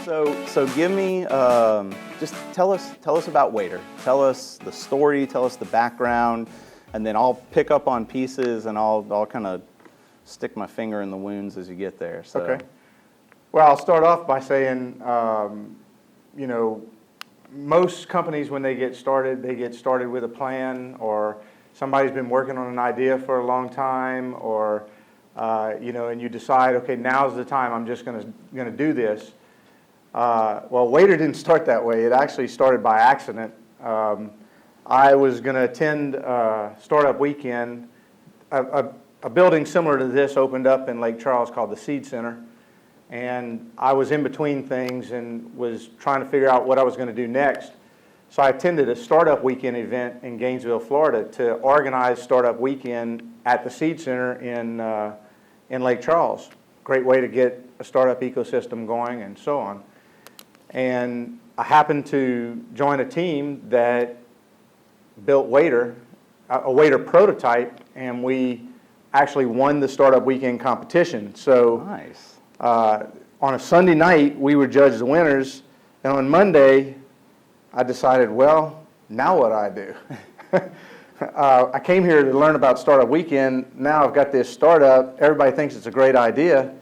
So give me, just tell us about WAITR. Tell us the story, tell us the background, and then I'll pick up on pieces and I'll kind of stick my finger in the wounds as you get there. So. Okay. Well, I'll start off by saying, you know, most companies when they get started with a plan, or somebody's been working on an idea for a long time, or you know, and you decide, okay, now's the time. I'm just going to do this. Well, WAITR didn't start that way. It actually started by accident. I was going to attend Startup Weekend. A building similar to this opened up in Lake Charles called the Seed Center. And I was in between things and was trying to figure out what I was going to do next. So I attended a Startup Weekend event in Gainesville, Florida, to organize Startup Weekend at the Seed Center in Lake Charles. Great way to get a startup ecosystem going and so on. And I happened to join a team that built WAITR, a WAITR prototype, and we actually won the Startup Weekend competition. So Nice. On a Sunday night, we were judged the winners, and on Monday, I decided, well, now what do I do? I came here to learn about Startup Weekend. Now I've got this startup. Everybody thinks it's a great idea.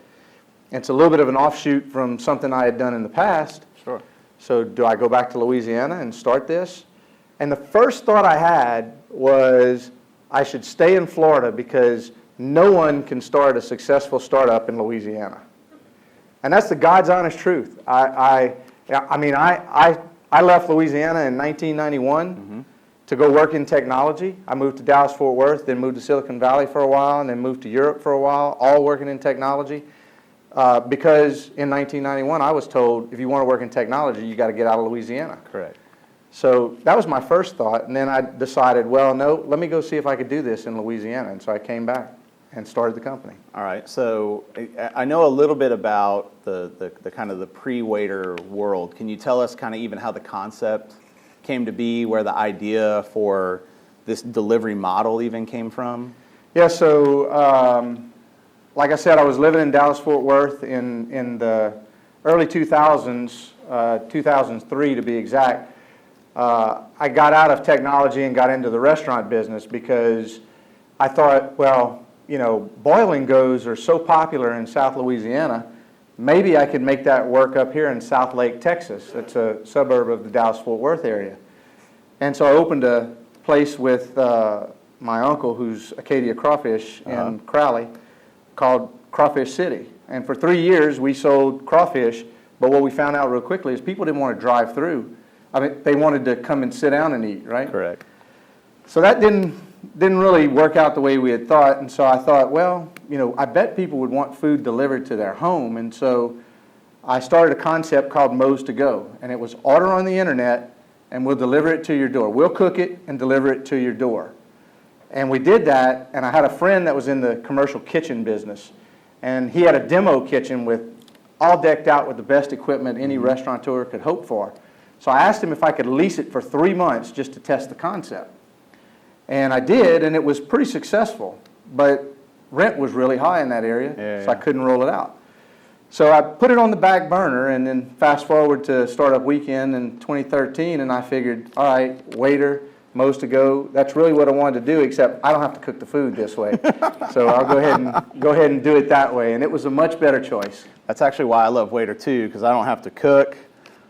It's a little bit of an offshoot from something I had done in the past. Sure. So do I go back to Louisiana and start this? And the first thought I had was I should stay in Florida because no one can start a successful startup in Louisiana. And that's the God's honest truth. I left Louisiana in 1991 to go work in technology. I moved to Dallas-Fort Worth, then moved to Silicon Valley for a while, and then moved to Europe for a while, all working in technology. Because in 1991, I was told, if you want to work in technology, you got to get out of Louisiana. Correct. So that was my first thought, and then I decided, well, no, let me go see if I could do this in Louisiana. And so I came back and started the company. All right, so I know a little bit about the kind of the pre-WAITR world. Can you tell us kind of even how the concept came to be, where the idea for this delivery model even came from? Yeah, so like I said, I was living in Dallas-Fort Worth in the early 2000s, 2003 to be exact. I got out of technology and got into the restaurant business because I thought, well, you know, boiling goes are so popular in South Louisiana, maybe I could make that work up here in South Lake, Texas. It's a suburb of the Dallas-Fort Worth area. And so I opened a place with my uncle, who's Acadia Crawfish in Crowley, called Crawfish City. And for 3 years, we sold crawfish, but what we found out real quickly is people didn't want to drive through. I mean, they wanted to come and sit down and eat, right? Correct. So that didn't really work out the way we had thought, and so I thought, well, you know, I bet people would want food delivered to their home, and so I started a concept called Moe's to Go, and it was order on the internet, and we'll deliver it to your door. We'll cook it and deliver it to your door. And we did that, and I had a friend that was in the commercial kitchen business, and he had a demo kitchen with all decked out with the best equipment any restaurateur could hope for. So I asked him if I could lease it for 3 months just to test the concept. And I did, and it was pretty successful, but rent was really high in that area, so I couldn't roll it out. So I put it on the back burner, and then fast forward to Startup Weekend in 2013, and I figured, all right, WAITR, Moe's to Go, that's really what I wanted to do, except I don't have to cook the food this way. So I'll go ahead and do it that way, and it was a much better choice. That's actually why I love WAITR too, because I don't have to cook.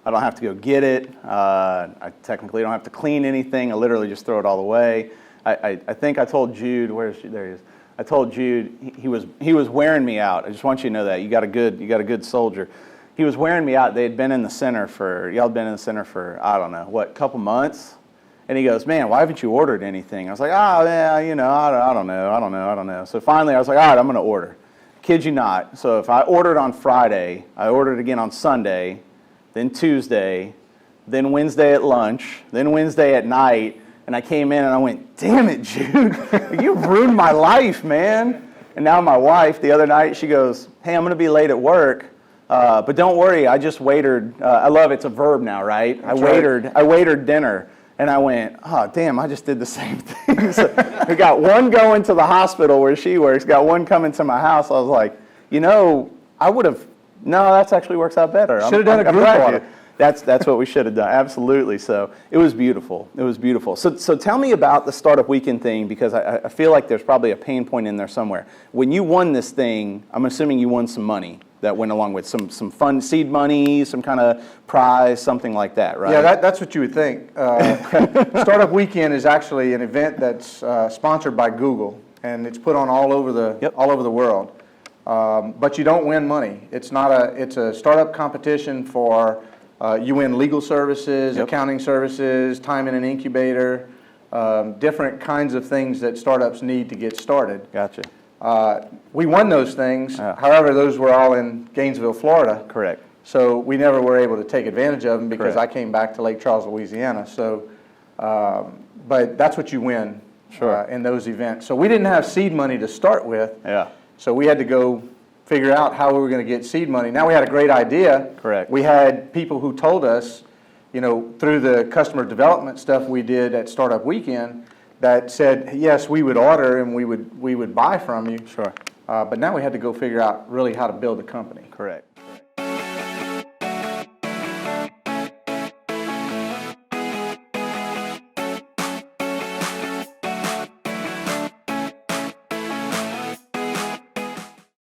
I don't have to go get it. I technically don't have to clean anything. I literally just throw it all away. I think I told Jude, where is she? There he is. I told Jude he was wearing me out. I just want you to know that you got a good soldier. He was wearing me out. They had been in the center for I don't know what, couple months, and he goes, man, why haven't you ordered anything? I was like, oh yeah, you know, I don't know. So finally I was like, all right, I'm going to order. Kid you not. So if I ordered on Friday, I ordered again on Sunday, then Tuesday, then Wednesday at lunch, then Wednesday at night. And I came in and I went, damn it, Jude, you ruined my life, man. And now my wife, the other night, she goes, hey, I'm going to be late at work, but don't worry, I just waitered. I love it's a verb now, right? I waitered dinner. And I went, oh, damn, I just did the same thing. So we got one going to the hospital where she works, got one coming to my house. I was like, you know, I would have No, that actually works out better. Should've done a I'm group glad order. That's what we should have done. Absolutely. So it was beautiful. It was beautiful. So tell me about the startup weekend thing, because I feel like there's probably a pain point in there somewhere. When you won this thing, I'm assuming you won some money that went along with some fun seed money, some kind of prize, something like that, right? Yeah, that's what you would think. Startup Weekend is actually an event that's sponsored by Google, and it's put on all over the world. But you don't win money. It's a startup competition for you win legal services, accounting services, time in an incubator, different kinds of things that startups need to get started. Gotcha. We won those things. However, those were all in Gainesville, Florida. Correct. So we never were able to take advantage of them because Correct. I came back to Lake Charles, Louisiana. So, but that's what you win in those events. So we didn't have seed money to start with. Yeah. So we had to go figure out how we were going to get seed money. Now we had a great idea. Correct. We had people who told us, through the customer development stuff we did at Startup Weekend, that said, yes, we would order and we would buy from you. Sure. But now we had to go figure out really how to build a company. Correct.